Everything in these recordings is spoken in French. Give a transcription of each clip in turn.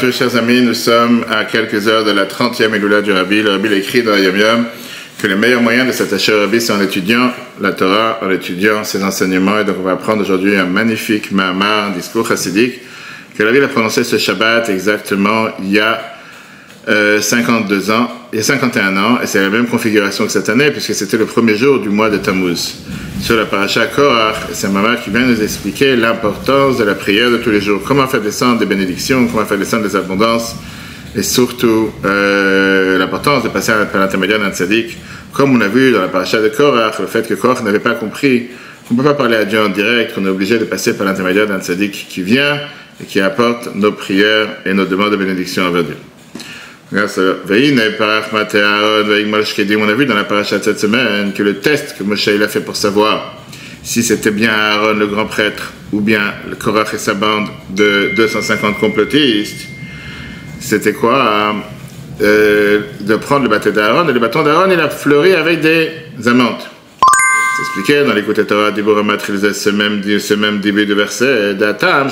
tous, chers amis, nous sommes à quelques heures de la 30e Eloula du Rabbi. Le Rabbi écrit dans Yom Yom que le meilleur moyen de s'attacher au Rabbi, c'est en étudiant la Torah, en étudiant ses enseignements. Et donc, on va apprendre aujourd'hui un magnifique Mahamar, un discours chassidique, que le Rabbi a prononcé ce Shabbat exactement il y a 52 ans, il y a 51 ans, et c'est la même configuration que cette année, puisque c'était le premier jour du mois de Tammuz. Sur la paracha Korach, c'est un Mahamar qui vient nous expliquer l'importance de la prière de tous les jours, comment faire descendre des bénédictions, comment faire descendre des abondances, et surtout l'importance de passer par l'intermédiaire d'un tzaddik, comme on a vu dans la paracha de Korach, le fait que Korach n'avait pas compris qu'on ne peut pas parler à Dieu en direct, qu'on est obligé de passer par l'intermédiaire d'un tzaddik qui vient et qui apporte nos prières et nos demandes de bénédiction envers Dieu. On a vu dans la paracha de cette semaine que le test que Moshe il a fait pour savoir si c'était bien Aaron le grand prêtre ou bien le Korach et sa bande de 250 complotistes, c'était quoi? De prendre le bâton d'Aaron, et le bâton d'Aaron il a fleuri avec des amandes. C'est expliqué dans l'écoute Torah d'Ibor Matril, ce même début de verset d'Atam,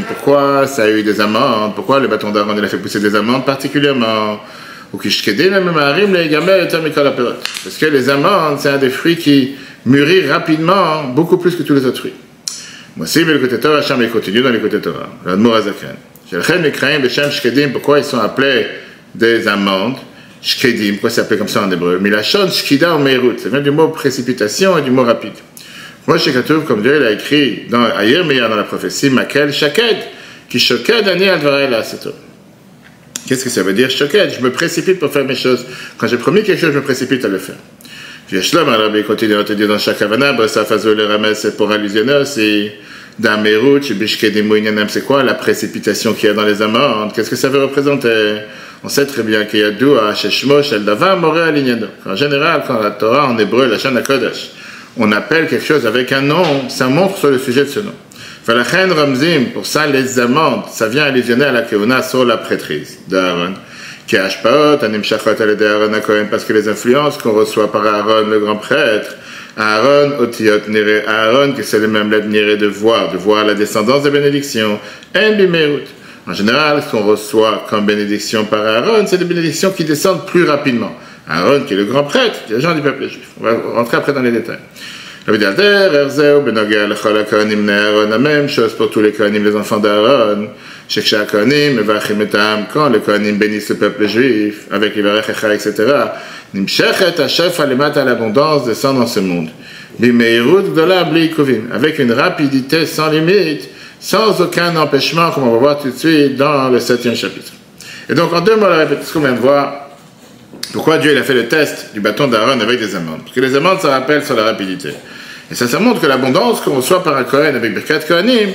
pourquoi ça a eu des amandes, pourquoi le bâton d'Aaron il a fait pousser des amandes particulièrement, ou parce que les amandes c'est un des fruits qui mûrit rapidement, beaucoup plus que tous les autres fruits. Moi aussi, l'écoute Torah, Hacham il continue dans l'écoute Torah, l'Admor Azaken. Pourquoi ils sont appelés des amandes? Shkedim, pourquoi c'est appelé comme ça en hébreu? Mais la chose shkida en meirut, ça vient du mot précipitation et du mot rapide. Moi, chez Katouf, comme Dieu l'a écrit dans Yermia, dans la prophétie, Makel Shaked, qui shoked ani al dvarei la'asato. Qu'est-ce que ça veut dire shoked? Je me précipite pour faire mes choses. Quand j'ai promis quelque chose, je me précipite à le faire. Yeshlam, alors, il continue à te dire dans chaque havana, Basafazo le rames, c'est pour allusionner aussi. Dans Meirut, c'est quoi la précipitation qu'il y a dans les amandes? Qu'est-ce que ça veut représenter? On sait très bien qu'il y a Doua, Sheshmo, Sheldava, Moré, Alignado. En général, quand la Torah en hébreu, la Shana Kodesh, on appelle quelque chose avec un nom, ça montre sur le sujet de ce nom. Falachen Ramzim, pour ça, les amandes, ça vient allusionner à la Keuna sur la prêtrise d'Aaron. Qui Ashpaot, Anim Shachot, Alede Aaron Akohen, parce que les influences qu'on reçoit par Aaron, le grand prêtre, Aaron, Otiot, Nire, Aaron, que c'est le même lettre Nire de voir la descendance des bénédictions, En Bimerut. En général, ce qu'on reçoit comme bénédiction par Aaron, c'est des bénédictions qui descendent plus rapidement. Aaron, qui est le grand prêtre, dirigeant du peuple juif. On va rentrer après dans les détails. La même chose pour tous les Kohanim, les enfants d'Aaron. Quand les Kohanim bénissent le peuple juif, avec les Varech Echa, etc., l'abondance descend dans ce monde. Avec une rapidité sans limite, sans aucun empêchement, comme on va voir tout de suite dans le 7e chapitre. Et donc, en deux mots, la répétition qu'on vient de voir, pourquoi Dieu il a fait le test du bâton d'Aaron avec des amandes. Parce que les amandes, ça rappelle sur la rapidité. Et ça montre que l'abondance qu'on reçoit par un Kohen avec Birkat Kohanim,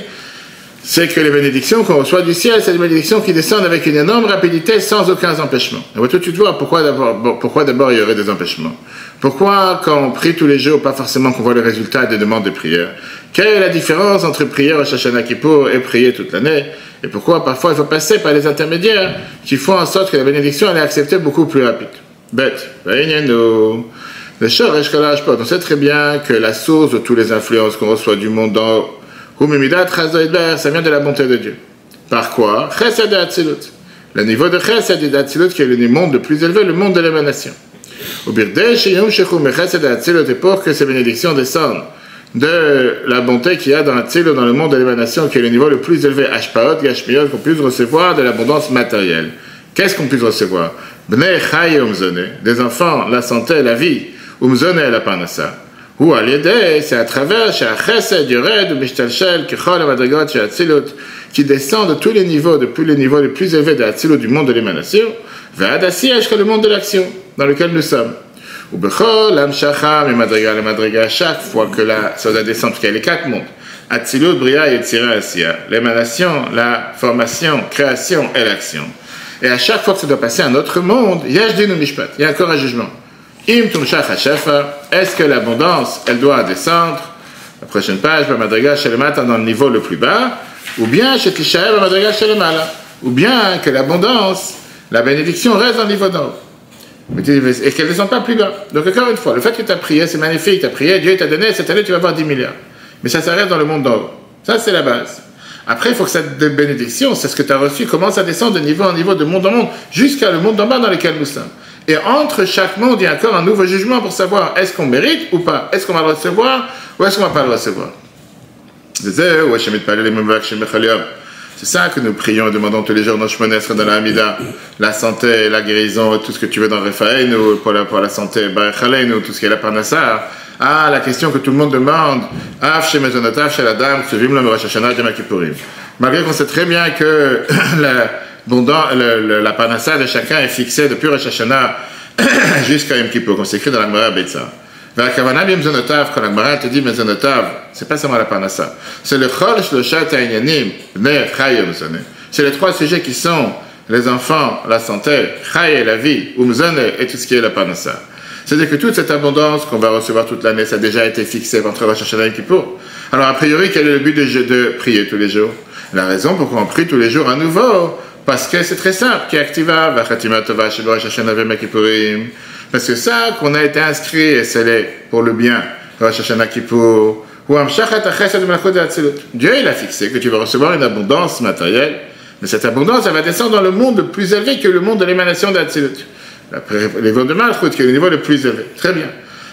c'est que les bénédictions qu'on reçoit du ciel, c'est des bénédictions qui descendent avec une énorme rapidité sans aucun empêchement. On va tout de suite voir pourquoi d'abord il y aurait des empêchements. Pourquoi quand on prie tous les jours, pas forcément qu'on voit le résultat des demandes de prière? Quelle est la différence entre prier au Shashana Kippour et prier toute l'année? Et pourquoi parfois il faut passer par les intermédiaires qui font en sorte que la bénédiction elle est acceptée beaucoup plus rapide? Bête. Le Shoresh Kalash Pot, on sait très bien que la source de toutes les influences qu'on reçoit du monde dans ça vient de la bonté de Dieu. Par quoi? Chesed et Atzilut. Le niveau de Chesed et d'Atzilut qui est le monde le plus élevé, le monde de l'émanation. Et pour que ces bénédictions descendent de la bonté qu'il y a dans Atzilut, dans le monde de l'émanation, qui est le niveau le plus élevé, Ashpaot, Gashmiot, qu'on puisse recevoir de l'abondance matérielle. Qu'est-ce qu'on puisse recevoir? Bnei Chai Umzone, des enfants, la santé, la vie, Umzone et la Parnassa. Ou à l'aider, c'est à travers chez Chesed, Yored, ou Mishtalshel, Kechol, Madrigot, chez Atzilut, qui descend de tous les niveaux, depuis les niveaux les plus élevés de Atzilut, du monde de l'émanation, vers Adassia, jusqu'à le monde de l'action, dans lequel nous sommes. Ou Bechol, Amshacham, et Madriga, chaque fois que ça doit descendre, parce qu'il y a les quatre mondes. Atzilut, Bria et Tzira, Assia. L'émanation, la formation, création et l'action. Et à chaque fois que ça doit passer à un autre monde, Yashdinu Mishpat, il y a encore un jugement. Im Tumshach HaShefa, est-ce que l'abondance, elle doit descendre? La prochaine page, Madriga Shelemata dans le niveau le plus bas, ou bien chez Tishael, Madriga Shelemala, ou bien que l'abondance, la bénédiction reste dans le niveau d'en haut. Et qu'elle ne descende pas plus bas. Donc encore une fois, le fait que tu as prié, c'est magnifique, tu as prié, Dieu t'a donné, cette année tu vas avoir 10 milliards. Mais ça s'arrête dans le monde d'en haut. Ça c'est la base. Après, il faut que cette bénédiction, c'est ce que tu as reçu, commence à descendre de niveau en niveau, de monde en monde, jusqu'à le monde d'en bas dans lequel nous sommes. Et entre chaque monde, il y a encore un nouveau jugement pour savoir est-ce qu'on mérite ou pas, est-ce qu'on va le recevoir ou est-ce qu'on ne va pas le recevoir. C'est ça que nous prions et demandons tous les jours dans Shmonesra, dans la Hamida, la santé, la guérison, tout ce que tu veux dans Refaïnou, pour la santé, Barechalenu, tout ce qui est la Parnassa. Ah, la question que tout le monde demande, Af chez Mezonotaf, chez la dame, Suvim le Rosh Hashanah, Yom Kippourim. Malgré qu'on sait très bien que la Parnassa de chacun est fixée depuis Rosh Hashanah jusqu'à Yom Kippur, comme c'est écrit dans la Gemara Betsa. Quand la Gemara te dit Mezonotav, c'est pas seulement la Parnassa, c'est le Chol Shloshat Ha'inyanim, Ner Chaye Umzone. C'est les trois sujets qui sont les enfants, la santé, Chaye, la vie, Umzone et tout ce qui est la Parnassa. C'est-à-dire que toute cette abondance qu'on va recevoir toute l'année, ça a déjà été fixé entre Rosh Hashanah et Kippour. Alors a priori, quel est le but de prier tous les jours? La raison pourquoi on prie tous les jours à nouveau, parce que c'est très simple, qui activa, Vachatima Tova Shel Rosh Hashanah Yom Kippourim. Parce que ça, qu'on a été inscrit et scellé pour le bien, Rosh Hashanah Kippour, ou Amshachat HaChesed Malchut Hatzilut. Dieu, il a fixé que tu vas recevoir une abondance matérielle, mais cette abondance, elle va descendre dans le monde plus élevé que le monde de l'émanation d'Hatzilut. Le niveau de Malchut, qui est le niveau le plus élevé. Très bien.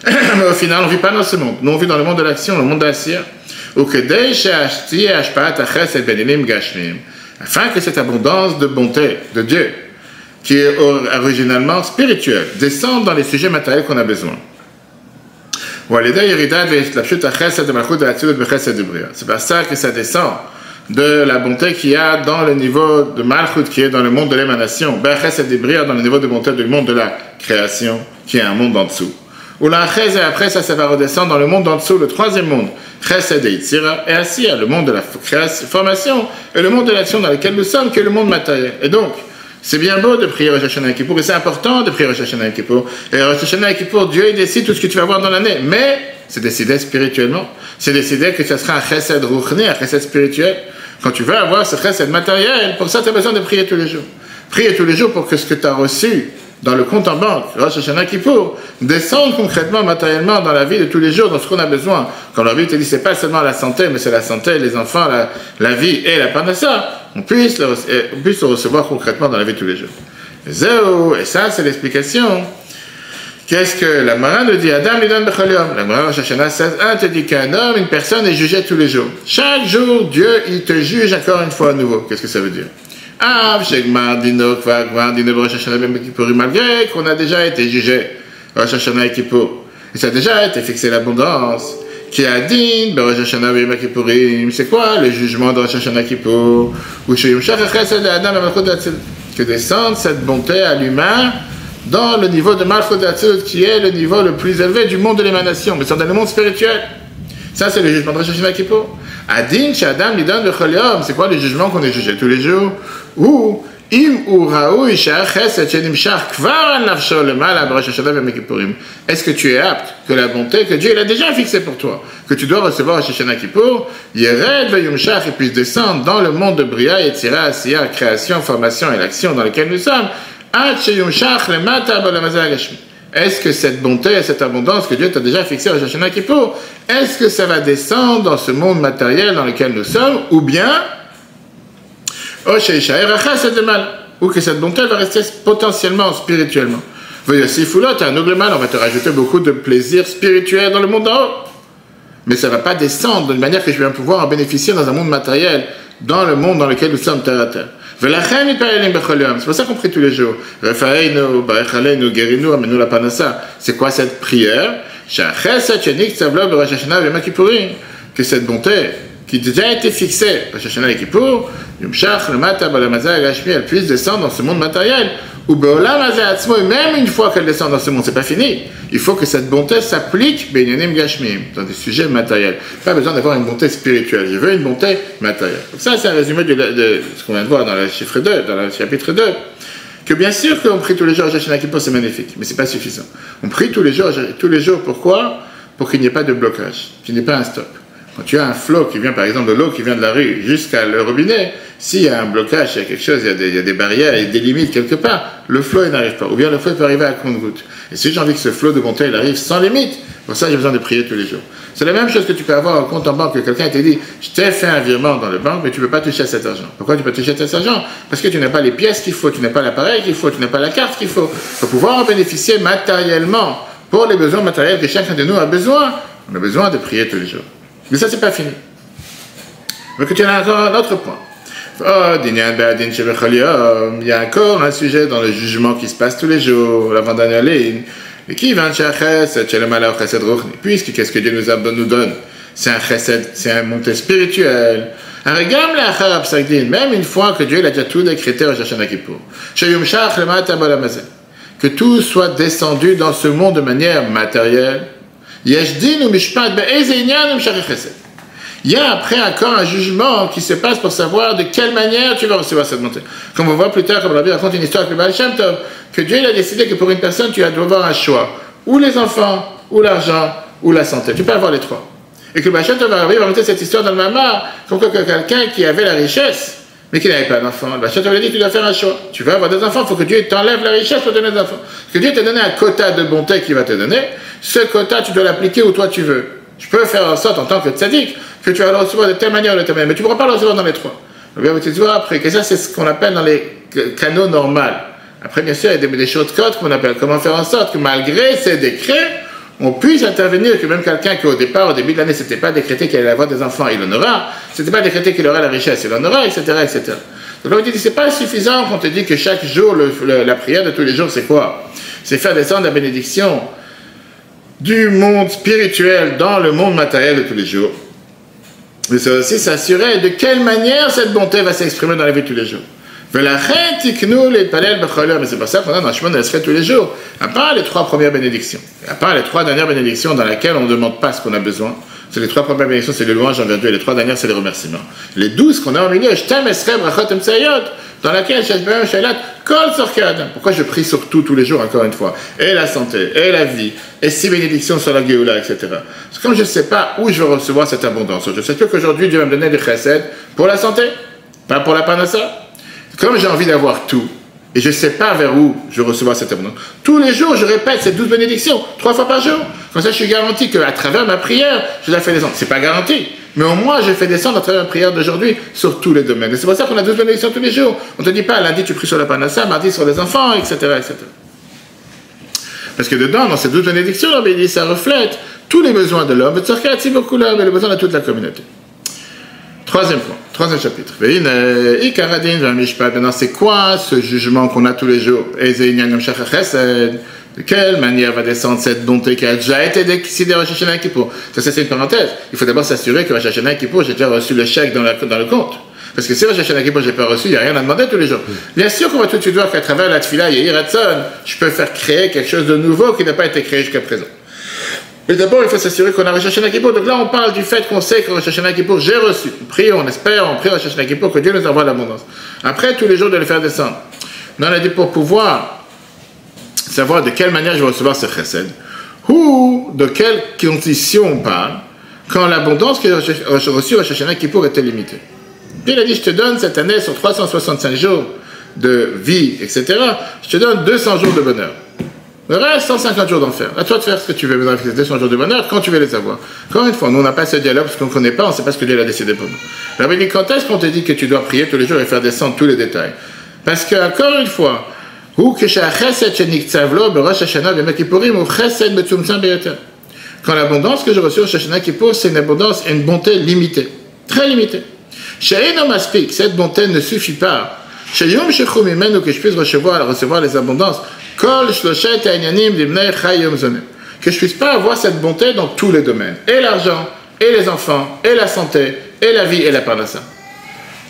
Mais au final, on ne vit pas dans ce monde. Nous, on vit dans le monde de l'action, le monde d'Assia. Ou que afin que cette abondance de bonté de Dieu, qui est originalement spirituelle, descende dans les sujets matériels qu'on a besoin. C'est par ça que ça descend de la bonté qu'il y a dans le niveau de Malchut, qui est dans le monde de l'émanation, dans le niveau de bonté du monde de la création, qui est un monde en dessous. Ou la Chesed, après ça va redescendre dans le monde en dessous, le troisième monde, Chesed et Yitzira, et Asiya, le monde de la formation, et le monde de l'action dans lequel nous sommes, qui est le monde matériel. Et donc, c'est bien beau de prier Rosh Hashanah Kippour, et c'est important de prier Rosh Hashanah Kippour. Et Rosh Hashanah Kippour, Dieu il décide tout ce que tu vas voir dans l'année, mais c'est décidé spirituellement. C'est décidé que ça sera un Chesed Ruchni, un Chesed spirituel. Quand tu veux avoir ce Chesed matériel, pour ça tu as besoin de prier tous les jours. Prier tous les jours pour que ce que tu as reçu dans le compte en banque, Rosh Hashanah Kippour, descende concrètement, matériellement dans la vie de tous les jours, dans ce qu'on a besoin. Quand la vie te dit, c'est pas seulement la santé, mais c'est la santé, les enfants, la vie et la parnassa, on puisse le recevoir concrètement dans la vie de tous les jours. Et ça, c'est l'explication. Qu'est-ce que la Gemara nous dit? Adam Lidan Bechol Yom. La Gemara Rosh Hashanah 16.1 te dit qu'un homme, une personne est jugée tous les jours. Chaque jour, Dieu, il te juge encore une fois à nouveau. Qu'est-ce que ça veut dire? Malgré qu'on a déjà été jugé Rosh Hashanah et Kippour, et ça a déjà été fixé l'abondance qui a dit Rosh Hashanah et Kippurim. C'est quoi le jugement de Rosh Hashanah Kippour? Que descende cette bonté à l'humain dans le niveau de Malchut Hatzilut, qui est le niveau le plus élevé du monde de l'émanation, mais c'est dans le monde spirituel. Ça, c'est le jugement de Rosh Hashanah Kippour. Adin, Shadam, Lidan, Bechol Yom. C'est quoi le jugement qu'on est jugé tous les jours? Ou, Im ou Raoui, Shach, Chesed, Shenim Shach, Kvar al Nafsho, le mal à Rosh Hashanah et Kippurim. Est-ce que tu es apte que la bonté que Dieu il a déjà fixée pour toi, que tu dois recevoir Rosh Hashanah Kippour, Yered, Veyum Shach, et puisse descendre dans le monde de Bria, Yetzira, Asiya, création, formation et l'action dans lequel nous sommes, Ad Sheyum Shach, le Mata, Balamazah, Gashmi. Est-ce que cette bonté et cette abondance que Dieu t'a déjà fixée à Rosh Hashanah Kippour, est-ce que ça va descendre dans ce monde matériel dans lequel nous sommes, ou bien, ou que cette bonté va rester potentiellement spirituellement? On va te rajouter beaucoup de plaisir spirituel dans le monde d'en haut. Mais ça ne va pas descendre d'une manière que je vais pouvoir en bénéficier dans un monde matériel, dans le monde dans lequel nous sommes terre à terre. C'est pour ça qu'on prie tous les jours. C'est quoi cette prière? Que cette bonté qui a déjà été fixée, elle puisse descendre dans ce monde matériel. Ou même une fois qu'elle descend dans ce monde, c'est pas fini. Il faut que cette bonté s'applique dans des sujets matériels. Pas besoin d'avoir une bonté spirituelle. Je veux une bonté matérielle. Donc ça, c'est un résumé de ce qu'on vient de voir dans le chiffre 2, dans le chapitre 2. Que bien sûr qu'on prie tous les jours à Rosh Hashanah Kippour, c'est magnifique, mais c'est pas suffisant. On prie tous les jours, pourquoi? Pour qu'il n'y ait pas de blocage, qu'il n'y ait pas un stop. Quand tu as un flot qui vient, par exemple, de l'eau qui vient de la rue jusqu'à le robinet, s'il y a un blocage, il y a quelque chose, il y a des barrières, il y a des limites quelque part, le flot il n'arrive pas. Ou bien le flot peut arriver à compte-goutte. Et si j'ai envie que ce flot de bonté il arrive sans limite, Pour ça, j'ai besoin de prier tous les jours. C'est la même chose que tu peux avoir un compte en banque que quelqu'un t'a dit, je t'ai fait un virement dans le banque, mais tu ne peux pas toucher à cet argent. Pourquoi tu peux toucher à cet argent? Parce que tu n'as pas les pièces qu'il faut, tu n'as pas l'appareil qu'il faut, tu n'as pas la carte qu'il faut. Pour pouvoir en bénéficier matériellement, pour les besoins matériels que chacun de nous a besoin, on a besoin de prier tous les jours. Mais ça, c'est pas fini. Donc, tu as encore un autre point. Oh, il y a encore un sujet dans le jugement qui se passe tous les jours, l'avant-dernière ligne. Et qui vient chez le malheur chesed ruchni. Puisque qu'est-ce que Dieu nous donne? C'est un chesed, c'est un montée spirituelle. Même une fois que Dieu a déjà tout décrété au Shana Kippour. Que tout soit descendu dans ce monde de manière matérielle. Il y a après encore un jugement qui se passe pour savoir de quelle manière tu vas recevoir cette montée. Comme on voit plus tard, comme Rabbi raconte une histoire avec le Baal Shem Tov, que Dieu il a décidé que pour une personne, tu dois avoir un choix. Ou les enfants, ou l'argent, ou la santé. Tu peux avoir les trois. Et que le Baal Shem Tov va raconter cette histoire dans le Mama, comme que quelqu'un qui avait la richesse, mais qui n'avait pas d'enfants. Le Baal Shem Tov lui a dit, tu dois faire un choix. Tu veux avoir des enfants, il faut que Dieu t'enlève la richesse pour te donner des enfants. Parce que Dieu t'a donné un quota de bonté qu'il va te donner. Ce quota, tu dois l'appliquer où toi tu veux. Tu peux faire en sorte, en tant que tzaddik, que tu vas le recevoir de telle manière ou de telle manière, mais tu ne pourras pas le recevoir dans les trois. Après, que ça, c'est ce qu'on appelle dans les canaux normaux. Après, bien sûr, il y a des shortcuts qu'on appelle. Comment faire en sorte que malgré ces décrets, on puisse intervenir, que même quelqu'un qui au début de l'année, ce n'était pas décrété qu'il allait avoir des enfants, il en aura. Ce n'était pas décrété qu'il aurait la richesse, il en aura, etc., etc. Donc, on dit que ce n'est pas suffisant qu'on te dit que chaque jour, la prière de tous les jours, c'est quoi? C'est faire descendre la bénédiction du monde spirituel dans le monde matériel de tous les jours. Mais c'est aussi s'assurer de quelle manière cette bonté va s'exprimer dans la vie de tous les jours. Mais c'est pour ça qu'on a dans le chemin de l'Esrei tous les jours. À part les 3 premières bénédictions, à part les 3 dernières bénédictions dans lesquelles on ne demande pas ce qu'on a besoin, c'est les 3 premières bénédictions, c'est les louanges envers Dieu, et les 3 dernières, c'est les remerciements. Les 12 qu'on a au milieu, dans laquelle pourquoi je prie sur tout tous les jours, encore une fois, et la santé, et la vie, et 6 bénédictions sur la Géoula, etc. C'est comme je ne sais pas où je vais recevoir cette abondance. Je sais qu'aujourd'hui, Dieu va me donner des chesed pour la santé, pas pour la panassa. Comme j'ai envie d'avoir tout, et je ne sais pas vers où je vais recevoir cette abondance, tous les jours, je répète ces 12 bénédictions, 3 fois par jour. Comme ça, je suis garanti qu'à travers ma prière, je la fais descendre. Ce n'est pas garanti, mais au moins, je fais descendre à travers ma prière d'aujourd'hui sur tous les domaines. Et c'est pour ça qu'on a 12 bénédictions tous les jours. On ne te dit pas, lundi, tu pries sur la panassa, mardi, sur les enfants, etc., etc. Parce que dedans, dans ces 12 bénédictions, il dit, ça reflète tous les besoins de l'homme, mais les besoins de toute la communauté. Troisième point, troisième chapitre. Maintenant, c'est quoi ce jugement qu'on a tous les jours? De quelle manière va descendre cette bonté qui a déjà été décidée à Rosh Hashanah Kippour? Ça, c'est une parenthèse. Il faut d'abord s'assurer que Rosh Hashanah Kippour, j'ai déjà reçu le chèque dans le compte. Parce que si Rosh Hashanah Kippour, je n'ai pas reçu, il n'y a rien à demander tous les jours. Bien sûr qu'on va tout de suite voir qu'à travers la tefila, Yehi Ratzon, je peux faire créer quelque chose de nouveau qui n'a pas été créé jusqu'à présent. Mais d'abord, il faut s'assurer qu'on a Rosh Hashanah Kippour. Donc là, on parle du fait qu'on sait que Rosh Hashanah Kippour, j'ai reçu. On prie, on espère, on prie Rosh Hashanah Kippour que Dieu nous envoie l'abondance. Après, tous les jours, de le faire descendre. On a dit pour pouvoir savoir de quelle manière je vais recevoir ce chesed, ou de quelles conditions on parle, quand l'abondance que j'ai reçue Rosh Hashanah Kippour était limitée. Puis il a dit, je te donne cette année, sur 365 jours de vie, etc., je te donne 200 jours de bonheur. Le reste, 150 jours d'enfer. À toi de faire ce que tu veux avec ces 200 jours de bonheur quand tu veux les avoir. Encore une fois, nous, on n'a pas ce dialogue parce qu'on ne connaît pas, on ne sait pas ce que Dieu a décidé pour nous. Alors, il dit, quand est-ce qu'on te dit que tu dois prier tous les jours et faire descendre tous les détails? Parce que, encore une fois, quand l'abondance que je reçois au Shashana Kippour, c'est une abondance et une bonté limitée, très limitée. Cette bonté ne suffit pas. Que je puisse recevoir les abondances. Que je puisse pas avoir cette bonté dans tous les domaines. Et l'argent, et les enfants, et la santé, et la vie, et la parnassa.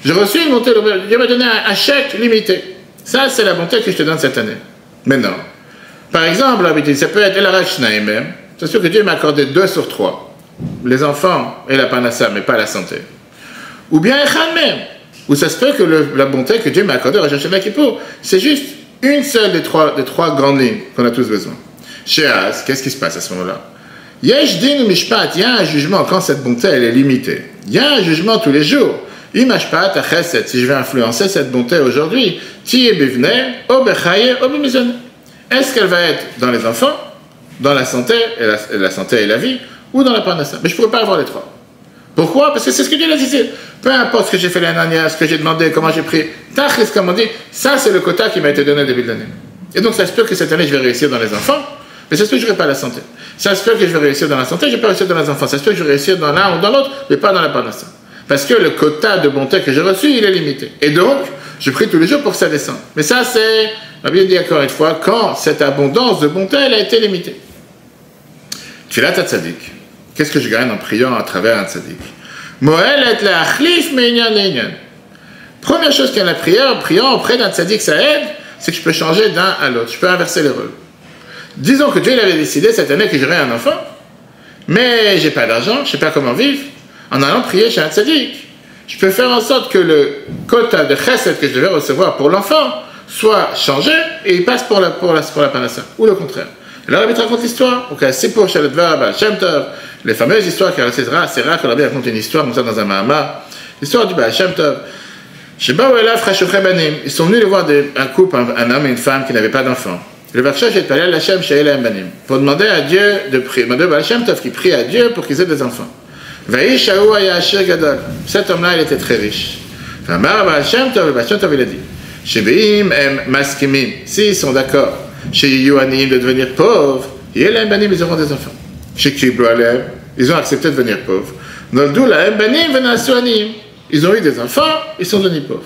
J'ai reçu une bonté, Dieu m'a donné un chèque limité. Ça, c'est la bonté que je te donne cette année. Maintenant, par exemple, ça peut être même. C'est sûr que Dieu m'a accordé 2 sur 3. Les enfants et la parnassa, mais pas la santé. Ou bien Echad même. Où ça se peut que la bonté que Dieu m'a accordée à Rosh Hashanah Kippour, c'est juste une seule des trois grandes lignes qu'on a tous besoin. Chez Az, qu'est-ce qui se passe à ce moment-là? Yesh din mishpat, il y a un jugement quand cette bonté elle est limitée. Il y a un jugement tous les jours. Imashpat a chesed, si je vais influencer cette bonté aujourd'hui, ti bivne, o bechaye, o bimizone. Est-ce qu'elle va être dans les enfants dans la santé, et la santé et la vie, ou dans la parnassa. Mais je ne pourrais pas avoir les trois. Pourquoi? Parce que c'est ce que Dieu a dit. Peu importe ce que j'ai fait l'année dernière, ce que j'ai demandé, comment j'ai pris, tachlis, comme on dit, ça c'est le quota qui m'a été donné au début de l'année. Et donc ça se peut que cette année je vais réussir dans les enfants, mais ça se peut que je n'aurai pas la santé. Ça se peut que je vais réussir dans la santé, je ne vais pas réussir dans les enfants. Ça se peut que je vais réussir dans l'un ou dans l'autre, mais pas dans la parnassa. Parce que le quota de bonté que j'ai reçu, il est limité. Et donc, je prie tous les jours pour que ça descende. Mais ça c'est, on a bien dit encore une fois, quand cette abondance de bonté, elle a été limitée. Tfilat tzaddik. Qu'est-ce que je gagne en priant à travers un tzaddik? Moël et la achlif me'inyan le'inyan. Première chose qu'il y a la prière, en priant auprès d'un tzaddik, ça aide, c'est que je peux changer d'un à l'autre. Je peux inverser les rôles. Disons que Dieu il avait décidé cette année que j'aurais un enfant, mais j'ai pas d'argent, je sais pas comment vivre. En allant prier chez un tzaddik, je peux faire en sorte que le quota de chesed que je devais recevoir pour l'enfant soit changé et il passe pour la panassa, ou le contraire. Alors, il raconte l'histoire. Donc, c'est pour Shaladvar, Baal Shem Tov, les fameuses histoires qui c'est rare que Rabbi raconte une histoire comme ça dans un Mahama. L'histoire du Baal Shem Tov. Ils sont venus voir un couple, un homme et une femme qui n'avaient pas d'enfants. Le Varchach est allé à Hachem chez Elam Banim pour demander à Dieu de prier. Demander à Baal Shem Tov qui prie à Dieu pour qu'ils aient des enfants. Cet homme-là, il était très riche. Le Baal Shem Tov il a dit Shebeim em maskimim, s'ils sont d'accord. Chez Yohanim de devenir pauvres, et Elam Banim, ils auront des enfants. Chez Kiblu Alem, ils ont accepté de devenir pauvres. Noldu la Banim venasoanim, ils ont eu des enfants, ils sont devenus pauvres.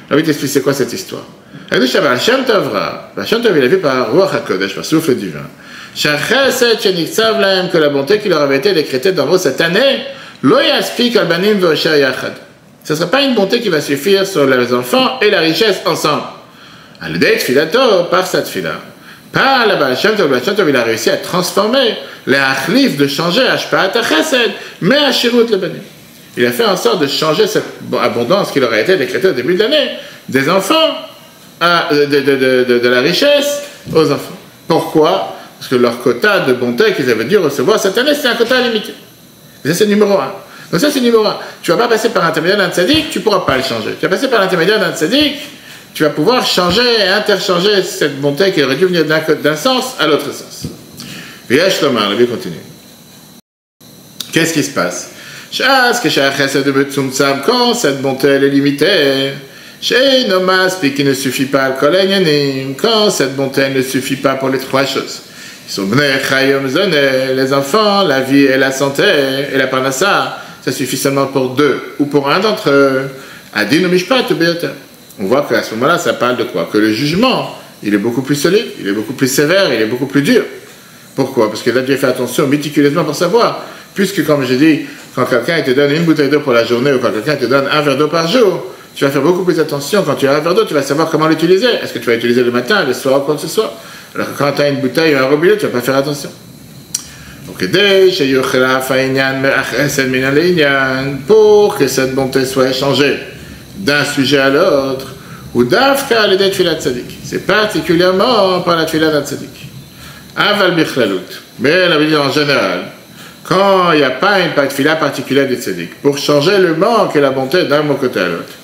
Alors, il t'explique c'est quoi cette histoire. Il a dit Shabbat Tavra, Shem Tov, il a vu par Ruach HaKodesh, par souffle divin, Shachesed Sheniksav Lahem, que la bonté qui leur avait été décrétée dans vos cette année, Lo Yaspik Al Banim Veosher Yachad. Ce ne sera pas une bonté qui va suffire sur les enfants et la richesse ensemble. Al-Deit Filato, par cette fila. Par la Baal Shem Tov, il a réussi à transformer les achlif, de changer Ashpaat HaChesed, mais Ashirut le Banim. Il a fait en sorte de changer cette abondance qui leur a été décrétée au début de l'année, des enfants, de la richesse aux enfants. Pourquoi? Parce que leur quota de bonté qu'ils avaient dû recevoir cette année, c'est un quota limité. Et ça, c'est numéro 1. Donc ça, c'est numéro 1. Tu ne vas pas passer par l'intermédiaire d'un tzaddik, tu ne pourras pas le changer. Tu vas passer par l'intermédiaire d'un tzaddik, tu vas pouvoir changer et interchanger cette bonté qui aurait dû venir d'un sens à l'autre sens. Viesh Lomar, le vie continue. Qu'est-ce qui se passe? Quand cette bonté elle est limitée, qui ne suffit pas quand cette bonté ne suffit pas pour les trois choses. Ils sont les enfants, la vie et la santé, et la parnassa, ça suffit seulement pour deux, ou pour un d'entre eux. Adin ou mishpat ou beyoter. On voit qu'à ce moment-là, ça parle de quoi? Que le jugement, il est beaucoup plus solide, il est beaucoup plus sévère, il est beaucoup plus dur. Pourquoi? Parce que là, Dieu fait attention méticuleusement pour savoir. Puisque, comme je dis, quand quelqu'un te donne une bouteille d'eau pour la journée, ou quand quelqu'un te donne un verre d'eau par jour, tu vas faire beaucoup plus attention. Quand tu as un verre d'eau, tu vas savoir comment l'utiliser. Est-ce que tu vas l'utiliser le matin, le soir, ou quoi que ce soit? Alors que quand tu as une bouteille ou un robinet, tu ne vas pas faire attention. Pour que cette bonté soit échangée d'un sujet à l'autre, ou d'afka l'idée de tfilat tzadik. C'est particulièrement par la tfilat d'un tzadik. Aval bichlalut. Mais la vie en général, quand il n'y a pas une tfilat particulière des tzadik, pour changer le manque et la bonté d'un côté à l'autre.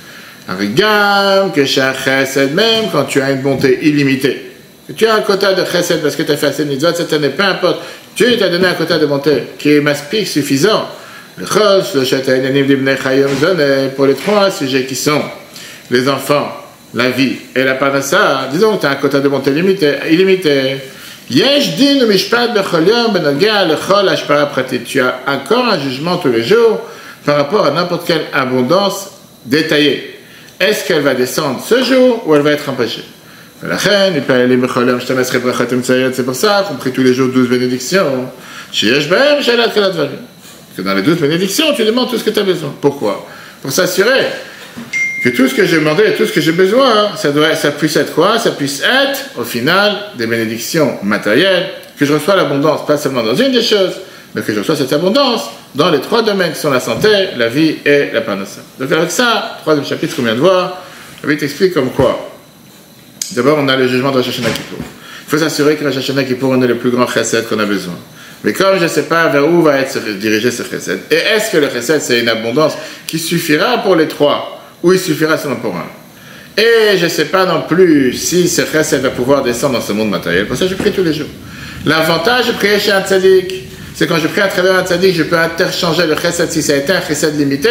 Arigam, que chez un chesed, même quand tu as une bonté illimitée, que tu as un quota de chesed parce que tu as fait assez de mitzvot cette année, peu importe, Dieu t'a donné un quota de bonté qui est maspique suffisant. Le chos, le chataïnanim d'ibnei chayom zoné, pour les trois sujets qui sont les enfants, la vie et la parnassa, disons que tu as un quota de bonté illimité. Yesh din mishpat bechol yom benogea lechol hashpara pratit. Tu as encore un jugement tous les jours par rapport à n'importe quelle abondance détaillée. Est-ce qu'elle va descendre ce jour ou elle va être empêchée? C'est pour ça qu'on prie tous les jours 12 bénédictions. Parce que dans les 12 bénédictions, tu demandes tout ce que tu as besoin. Pourquoi? Pour s'assurer que tout ce que j'ai demandé et tout ce que j'ai besoin, ça puisse être quoi? Ça puisse être, au final, des bénédictions matérielles, que je reçois l'abondance, pas seulement dans une des choses, mais que je reçois cette abondance dans les trois domaines qui sont la santé, la vie et la parnassa. Donc avec ça, troisième chapitre qu'on vient de voir, je vais t'expliquer comme quoi. D'abord, on a le jugement de Rosh Hashanah Kippour. Il faut s'assurer que Rosh Hashanah Kippour, on est le plus grand chesed qu'on a besoin. Mais comme je ne sais pas vers où va être dirigé ce chesed, et est-ce que le chesed, c'est une abondance qui suffira pour les trois, ou il suffira seulement pour un? Et je ne sais pas non plus si ce chesed va pouvoir descendre dans ce monde matériel. Pour ça, je prie tous les jours. L'avantage de prier chez un tzaddik, c'est quand je prie à travers un tzaddik, je peux interchanger le chesed si ça a été un chesed limité,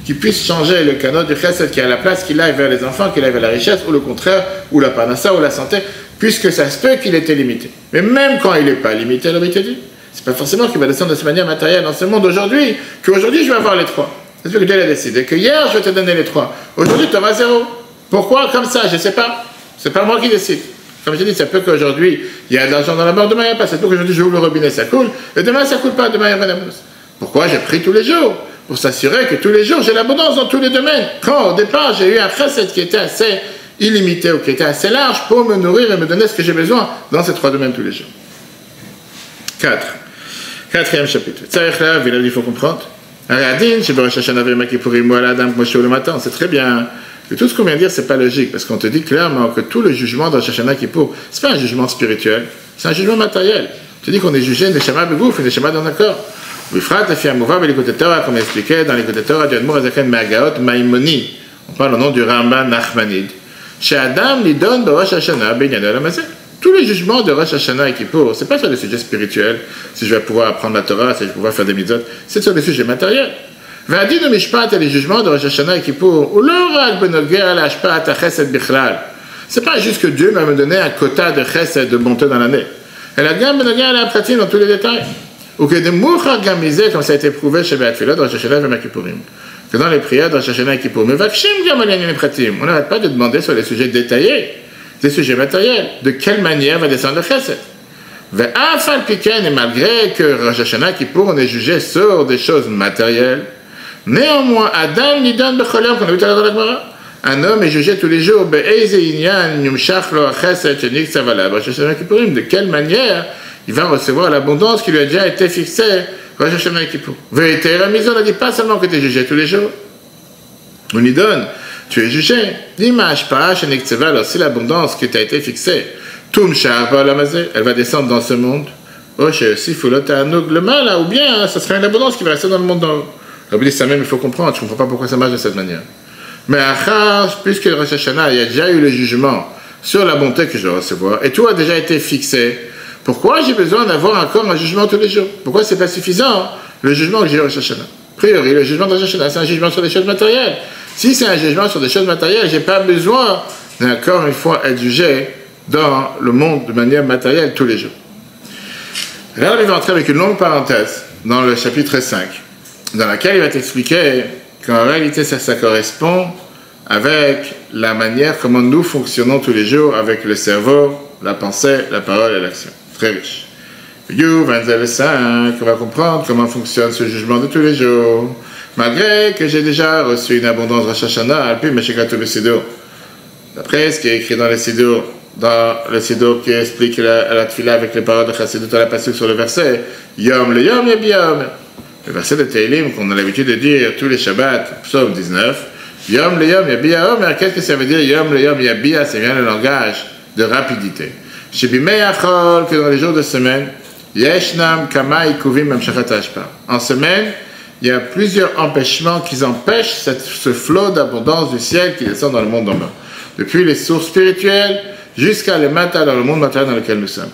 qui puisse changer le canot du chesed qui a la place, qu'il aille vers les enfants, qu'il aille vers la richesse, ou le contraire, ou la parnassa, ou la santé, puisque ça se peut qu'il était limité. Mais même quand il n'est pas limité, le dit, c'est pas forcément qu'il va descendre de cette manière matérielle dans ce monde aujourd'hui, qu'aujourd'hui je vais avoir les trois. C'est ce que Dieu a décidé, que hier je vais te donner les trois. Aujourd'hui tu auras 0. Pourquoi comme ça? Je ne sais pas. C'est pas moi qui décide. Comme je dis, ça peut qu'aujourd'hui il y a de l'argent dans la banque, demain il n'y a pas. Ça peut qu'aujourd'hui j'ouvre le robinet, ça coule, et demain ça ne coule pas, demain il y a rien à plus. Pourquoi? J'ai pris tous les jours. Pour s'assurer que tous les jours, j'ai l'abondance dans tous les domaines. Quand, au départ, j'ai eu un chesed qui était assez illimité ou qui était assez large pour me nourrir et me donner ce que j'ai besoin dans ces 3 domaines tous les jours. 4. 4e chapitre. Il faut comprendre. Le matin, c'est très bien. Et tout ce qu'on vient de dire, c'est pas logique, parce qu'on te dit clairement que tout le jugement de Rosh Hashanah Kippour, c'est pas un jugement spirituel, c'est un jugement matériel. Tu dis qu'on est jugé Neshama Begouf et Neshama dans un corps. Wifrat et Fiamouva, mais l'écoute Torah, comme expliqué dans l'écoute Torah du Admour Azaken Me'agaot Maïmoni. On parle au nom du Rambam Nachmanide. Chez Adam, il donne de Rosh Hashanah, Benyan el-Amazé. Tous les jugements de Rosh Hashanah et Kippour, c'est pas sur des sujets spirituels, si je vais pouvoir apprendre la Torah, si je vais pouvoir faire des mitzvot, c'est sur des sujets matériels. Vadi de Mishpat et les jugements de Rosh Hashanah et Kippour, ou l'orak benogea l'ashpat à chesed bichlal. C'est pas juste que Dieu va me donner un quota de chesed, de bonté dans l'année. Elle a gam benogea la pratique dans tous les détails. Ou que des mouchas gamisés, comme ça a été prouvé chez Be'atfilah de Rosh Hashanah et Kippourim. Que dans les prières de Rosh Hashanah et Kippour, mais vakshim gamalyan les pratim. On n'arrête pas de demander sur les sujets détaillés, des sujets matériels, de quelle manière va descendre le chesed. Ve'afal piken, et malgré que Rosh Hashanah et Kippour, on est jugé sur des choses matérielles, néanmoins, Adam nidan becholam, qu'on a vu tout à l'heure dans la Gemara. Un homme est jugé tous les jours, be'eze inyan yumshach lo chesed shenik tzavala, Rosh Hashanah et Kippourim, de quelle manière il va recevoir l'abondance qui lui a déjà été fixée. Rosh Hashanah et Kippour. Vérité, la mise, on ne dit pas seulement que tu es jugé tous les jours. On y donne, tu es jugé. L'image pas, aussi l'abondance qui t'a été fixée. Toum sha'ar l'amazé, elle va descendre dans ce monde. Aussi le mal, ou bien ça sera une abondance qui va rester dans le monde d'en haut. Alors, ça même, il faut comprendre, je ne comprends pas pourquoi ça marche de cette manière. Mais puisque Rosh Hashanah, il y a déjà eu le jugement sur la bonté que je dois recevoir, et tout a déjà été fixé. Pourquoi j'ai besoin d'avoir encore un jugement tous les jours? Pourquoi c'est pas suffisant le jugement que j'ai au Rosh Hashanah? A priori, le jugement de Rosh Hashanah, c'est un jugement sur des choses matérielles. Si c'est un jugement sur des choses matérielles, j'ai pas besoin d'encore une fois être jugé dans le monde de manière matérielle tous les jours. Là, on va entrer avec une longue parenthèse dans le chapitre 5, dans laquelle il va t'expliquer qu'en réalité, ça correspond avec la manière comment nous fonctionnons tous les jours avec le cerveau, la pensée, la parole et l'action. Très riche. You, 25, on va comprendre comment fonctionne ce jugement de tous les jours. Malgré que j'ai déjà reçu une abondance Rosh Hashanah, Alpi Meshikatou le Sidur. D'après ce qui est écrit dans le Sidur qui explique la Tfila avec les paroles de Chassidut à la passage sur le verset Yom le Yom Yabiyom. Le verset de Teilim qu'on a l'habitude de dire tous les Shabbats, psaume 19. Yom le Yom Yabiyom. Mais qu'est-ce que ça veut dire Yom le Yom Yabiyah? C'est bien le langage de rapidité. Chez Bimeyachol, que dans les jours de semaine, Yeshnam Kama Ikuvim Mamshachat Ashpa. En semaine, il y a plusieurs empêchements qui empêchent ce flot d'abondance du ciel qui descend dans le monde d'en bas. Depuis les sources spirituelles jusqu'à les matas dans le monde matériel dans lequel nous sommes.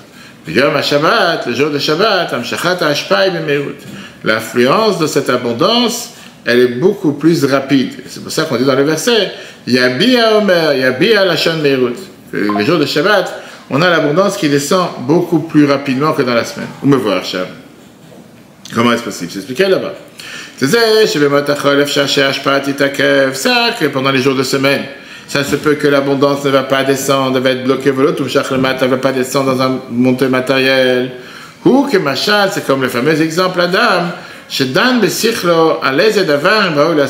Yom HaShabbat, le jour de Shabbat, Mamshachat Ashpa et Bemeut. L'influence de cette abondance, elle est beaucoup plus rapide. C'est pour ça qu'on dit dans le verset, Yabi Omer, Yabi Lashon Meirut. Les jours de Shabbat, on a l'abondance qui descend beaucoup plus rapidement que dans la semaine. Où me voir, Shab? Comment est-ce possible? C'est expliqué là-bas. Ça, que pendant les jours de semaine, ça se peut que l'abondance ne va pas descendre, va être bloquée, ne va pas descendre dans un montée matériel. Ou que Machal, c'est comme le fameux exemple Adam, chez Dan Besichlo, à l'aise d'avant, là,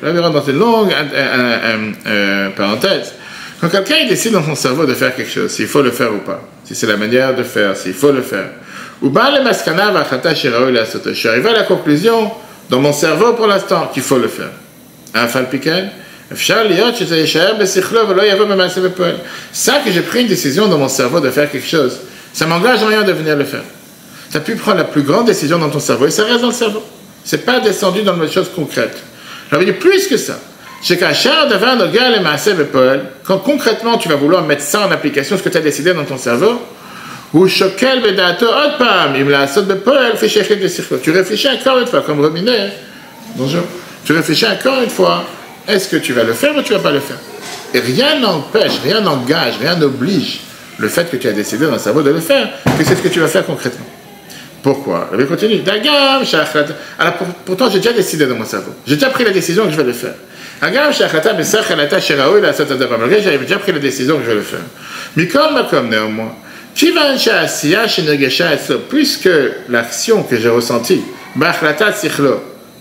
on rentre dans une longue parenthèse. Quand quelqu'un décide dans son cerveau de faire quelque chose, s'il faut le faire ou pas, si c'est la manière de faire, s'il faut le faire, ou je suis arrivé à la conclusion dans mon cerveau pour l'instant qu'il faut le faire. Ça que j'ai pris une décision dans mon cerveau de faire quelque chose, ça m'engage en rien de venir le faire. Tu as pu prendre la plus grande décision dans ton cerveau et ça reste dans le cerveau. C'est pas descendu dans les choses concrètes. J'avais dit plus que ça. C'est qu'un cher devant le gars, les massés, quand concrètement tu vas vouloir mettre ça en application, ce que tu as décidé dans ton cerveau, Ou shokel bedato otpam, im la sot bepoel, fait shechet de sikhlo. Tu réfléchis encore une fois, comme Robinet. Bonjour. Tu réfléchis encore une fois, est-ce que tu vas le faire ou tu ne vas pas le faire? Et rien n'empêche, rien n'engage, rien n'oblige le fait que tu as décidé dans le cerveau de le faire, que c'est ce que tu vas faire concrètement. Pourquoi? Je vais continuer. Alors pourtant, j'ai déjà décidé dans mon cerveau. J'ai déjà pris la décision que je vais le faire. J'avais déjà pris la décision que je vais le faire. Mais comme néanmoins, puisque l'action que j'ai ressentie,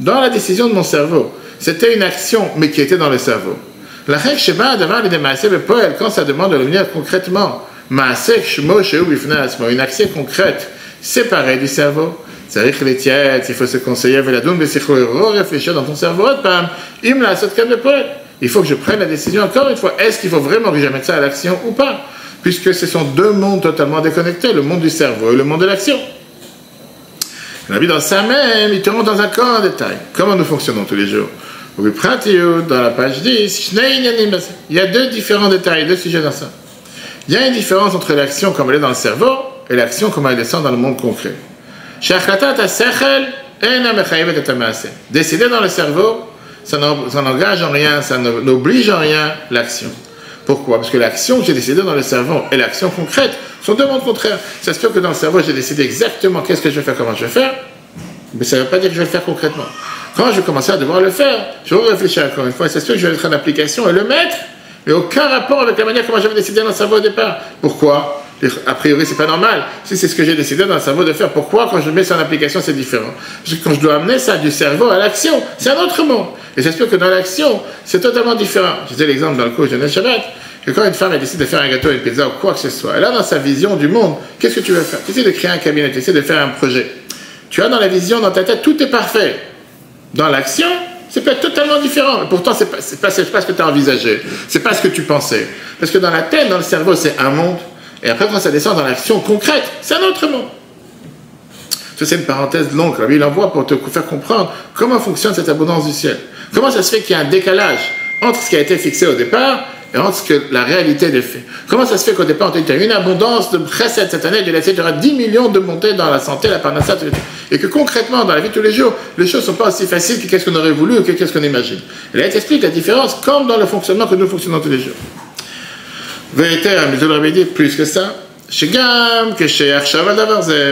dans la décision de mon cerveau, c'était une action, mais qui était dans le cerveau. La règle Sheba devant les démassés le poël, quand ça demande de revenir concrètement, une action concrète, séparée du cerveau. C'est-à-dire que les tièdes, il faut se conseiller avec la doune, mais réfléchir dans ton cerveau, il faut que je prenne la décision encore une fois. Est-ce qu'il faut vraiment que je mette ça à l'action ou pas? Puisque ce sont deux mondes totalement déconnectés, le monde du cerveau et le monde de l'action. La vie dans ça même, il te montre dans un corps en détail. Comment nous fonctionnons tous les jours? Dans la page 10, il y a deux différents détails, deux sujets dans ça. Il y a une différence entre l'action comme elle est dans le cerveau et l'action comme elle descend dans le monde concret. Décider dans le cerveau, ça n'engage en rien, ça n'oblige en rien l'action. Pourquoi? Parce que l'action que j'ai décidée dans le cerveau et l'action concrète sont deux mondes contraires. Ça se peut que dans le cerveau, j'ai décidé exactement qu'est-ce que je vais faire, comment je vais faire, mais ça ne veut pas dire que je vais le faire concrètement. Quand je vais commencer à devoir le faire, je vais réfléchir encore une fois, c'est sûr que je vais le mettre en application et le mettre, mais aucun rapport avec la manière comment j'avais décidé dans le cerveau au départ. Pourquoi? A priori, c'est pas normal. Si c'est ce que j'ai décidé dans le cerveau de faire, pourquoi quand je mets ça en application, c'est différent? Parce que quand je dois amener ça du cerveau à l'action, c'est un autre monde. Et j'espère que dans l'action, c'est totalement différent. Je disais l'exemple dans le cours de Jeunesse Shabbat, que quand une femme elle décide de faire un gâteau, une pizza ou quoi que ce soit, elle a dans sa vision du monde, qu'est-ce que tu veux faire? Tu essaies de créer un cabinet, tu essaies de faire un projet. Tu as dans la vision, dans ta tête, tout est parfait. Dans l'action, c'est peut être totalement différent. Et pourtant, c'est pas ce que tu as envisagé. C'est pas ce que tu pensais. Parce que dans la tête, dans le cerveau, c'est un monde. Et après, quand ça descend dans l'action concrète, c'est un autre monde. Ça, c'est une parenthèse longue. Il envoie pour te faire comprendre comment fonctionne cette abondance du ciel. Comment ça se fait qu'il y a un décalage entre ce qui a été fixé au départ et entre ce que la réalité des faits. Comment ça se fait qu'au départ, on a eu une abondance de précède cette année, il y aura 10 millions de montées dans la santé, la parnassa, et que concrètement, dans la vie de tous les jours, les choses ne sont pas aussi faciles que qu'est-ce qu'on aurait voulu ou que qu'est-ce qu'on imagine. Et là, elle t'explique la différence comme dans le fonctionnement que nous fonctionnons tous les jours. Vérité, mais je l'avais dit plus que ça.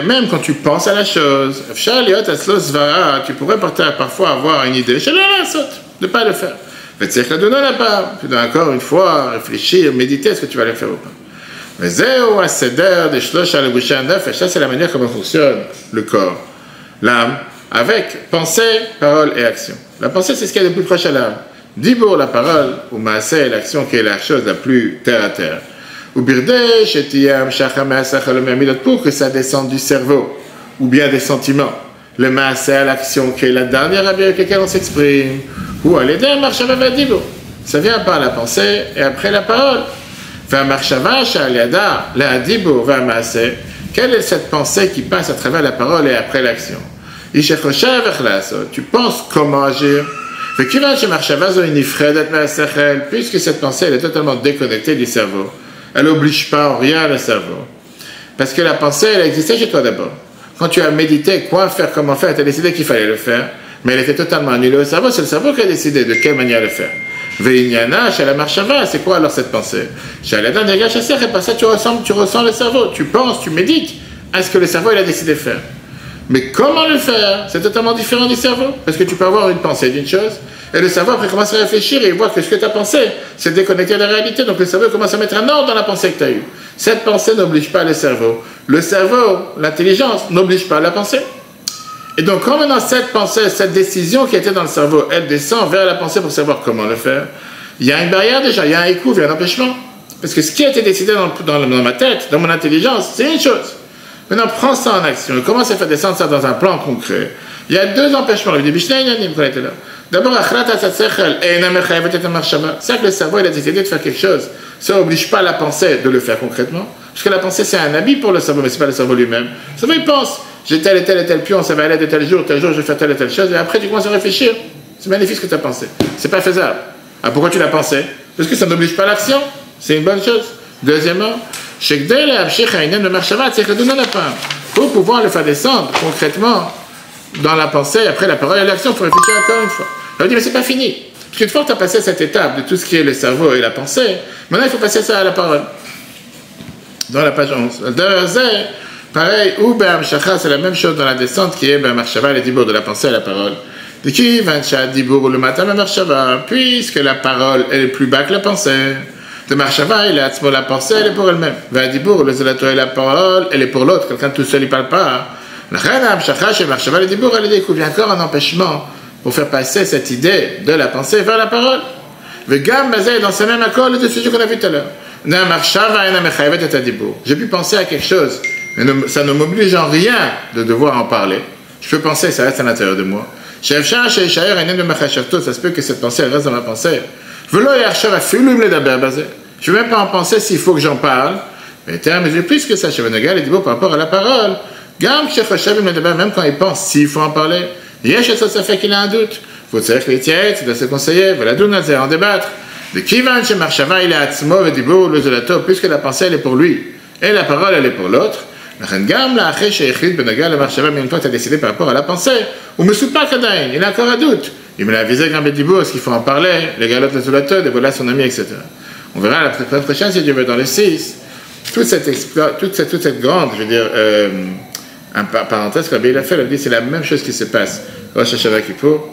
Même quand tu penses à la chose, tu pourrais parfois avoir une idée, de ne pas le faire. Tu dois encore une fois réfléchir, méditer, est-ce que tu vas le faire ou pas. Mais ça, c'est la manière comment fonctionne le corps, l'âme, avec pensée, parole et action. La pensée, c'est ce qui est le plus proche à l'âme. Dibur, la parole, ou maaseh, l'action qui est la chose la plus terre à terre. Ou birdesh, etiyam, shacham, pour que ça descende du cerveau, ou bien des sentiments. Le maaseh, l'action qui est la dernière avec laquelle on s'exprime. Ou à l'aider, marchava dibur. Ça vient par la pensée et après la parole. Quelle est cette pensée qui passe à travers la parole et après l'action? Tu penses comment agir. Puisque cette pensée elle est totalement déconnectée du cerveau, elle n'oblige pas en rien le cerveau. Parce que la pensée, elle existait chez toi d'abord. Quand tu as médité quoi faire, comment faire, tu as décidé qu'il fallait le faire, mais elle était totalement annulée au cerveau. C'est le cerveau qui a décidé de quelle manière le faire. C'est quoi alors cette pensée? Et par ça tu ressens le cerveau, tu penses, tu médites à ce que le cerveau il a décidé de faire. Mais comment le faire? C'est totalement différent du cerveau. Parce que tu peux avoir une pensée d'une chose, et le cerveau après commence à réfléchir et il voit que ce que tu as pensé, c'est déconnecté de la réalité. Donc le cerveau commence à mettre un ordre dans la pensée que tu as eue. Cette pensée n'oblige pas le cerveau. Le cerveau, l'intelligence, n'oblige pas la pensée. Et donc, quand maintenant cette pensée, cette décision qui était dans le cerveau, elle descend vers la pensée pour savoir comment le faire, il y a une barrière déjà, il y a un écouf, il y a un empêchement. Parce que ce qui a été décidé dans ma tête, dans mon intelligence, c'est une chose. Maintenant, prends ça en action et commence à faire descendre ça dans un plan concret. Il y a deux empêchements. Il dit, d'abord, c'est que le cerveau il a décidé de faire quelque chose. Ça n'oblige pas la pensée de le faire concrètement. Parce que la pensée, c'est un habit pour le cerveau, mais ce n'est pas le cerveau lui-même. Le cerveau, il pense. J'ai tel et tel pion, ça va aller de tel jour, je vais faire telle et telle chose, et après tu commences à réfléchir. C'est magnifique ce que tu as pensé. C'est pas faisable. Ah, pourquoi tu l'as pensé? Parce que ça n'oblige pas l'action. C'est une bonne chose. Deuxièmement, pour pouvoir le faire descendre concrètement dans la pensée, après la parole et l'action, il faut réfléchir encore une fois. On dit, mais c'est pas fini. Parce qu'une fois que tu as passé cette étape de tout ce qui est le cerveau et la pensée, maintenant il faut passer ça à la parole. Dans la page 11. Pareil, ou Be'amshacha, c'est la même chose dans la descente qui est Be'amachava, les dibour de la pensée à la parole. De qui Vancha dibour le matin Be'amachava, puisque la parole elle est plus bas que la pensée. De Marshava, il est Atzmo, la pensée, elle est pour elle-même. Vadibour, le zelato et la parole, elle est pour l'autre. Quelqu'un tout seul, il ne parle pas. La reine Amshacha, chez Marshava, le dibour, elle découvre encore un empêchement pour faire passer cette idée de la pensée vers la parole. Vegam, basé dans ce même accord, le deux sujets qu'on a vu tout à l'heure. Na Marshava, na Mechayevet et Adibour. J'ai pu penser à quelque chose, mais ça ne m'oblige en rien de devoir en parler. Je peux penser, ça reste à l'intérieur de moi. Ça se peut que cette pensée elle reste dans ma pensée. Je ne vais même pas en penser s'il faut que j'en parle. Mais j'ai plus que ça, et par rapport à la parole. Même quand il pense s'il faut en parler, ça fait qu'il a un doute. Il faut dire que les tièdes, c'est de se conseiller, en débattre. De Kivan chez Marshava, il est Atzmo, Vedibour, le Zolato, puisque la pensée elle est pour lui et la parole elle est pour l'autre. Mais une fois que tu as décidé par rapport à la pensée, ou me pas Kadain, il a encore un doute. Il me l'a avisé grand Bedibour, est-ce qu'il faut en parler, les galottes, le Zolato, et voilà son ami, etc. On verra la semaine prochaine si Dieu veut dans les 6. Toute cette grande, je veux dire, parenthèse que Rabbi il a fait, il a dit c'est la même chose qui se passe. Rosh Hashanah Kippour,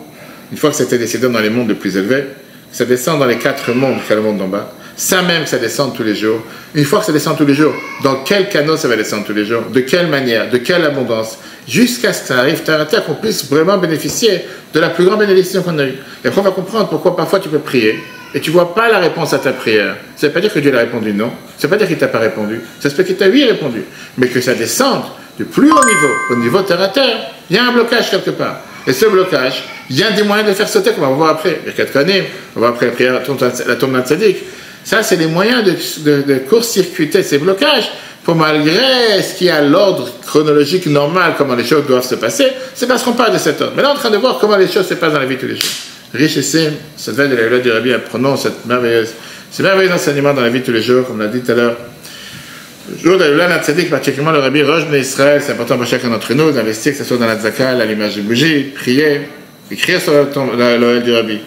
une fois que c'était décidé dans les mondes les plus élevés, ça descend dans les 4 mondes, qui est le monde d'en bas. Ça même, ça descend tous les jours. Une fois que ça descend tous les jours, dans quel canot ça va descendre tous les jours? De quelle manière? De quelle abondance? Jusqu'à ce que ça arrive terre à terre, qu'on puisse vraiment bénéficier de la plus grande bénédiction qu'on a eue. Et après, on va comprendre pourquoi parfois tu peux prier et tu ne vois pas la réponse à ta prière. Ça ne veut pas dire que Dieu l'a répondu non. Ça ne veut pas dire qu'il ne t'a pas répondu. Ça se peut qu'il t'a oui répondu. Mais que ça descende du plus haut niveau, au niveau terre à terre, il y a un blocage quelque part. Et ce blocage, il y a des moyens de le faire sauter, qu'on va voir après. Il y a 4 années, on va voir après la prière, la tombe d'un tzaddik. Ça, c'est les moyens de court-circuiter ces blocages pour, malgré ce qui est à l'ordre chronologique normal, comment les choses doivent se passer, c'est parce qu'on parle de cet ordre. Mais là, on est en train de voir comment les choses se passent dans la vie de tous les jours. Richissime, cette veille de la loi du Rabbi, apprenons ces merveilleux enseignements dans la vie de tous les jours, comme on l'a dit tout à l'heure. Le jour de la tzaddik, particulièrement le Rabbi Rosh Ben Israël, c'est important pour chacun d'entre nous d'investir, que ce soit dans la tzaka, l'allumage de bougie, prier, écrire sur l'Oël du Rabbi.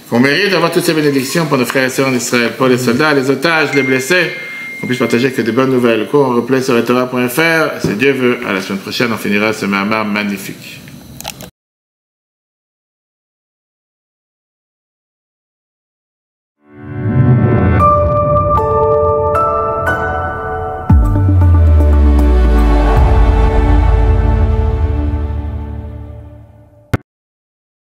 Qu'on mérite d'avoir toutes ces bénédictions pour nos frères et sœurs en Israël, pour les soldats, les otages, les blessés, qu'on puisse partager que des bonnes nouvelles. Le cours, on replay sur etora.fr. Si Dieu veut, à la semaine prochaine, on finira ce Mahamar magnifique.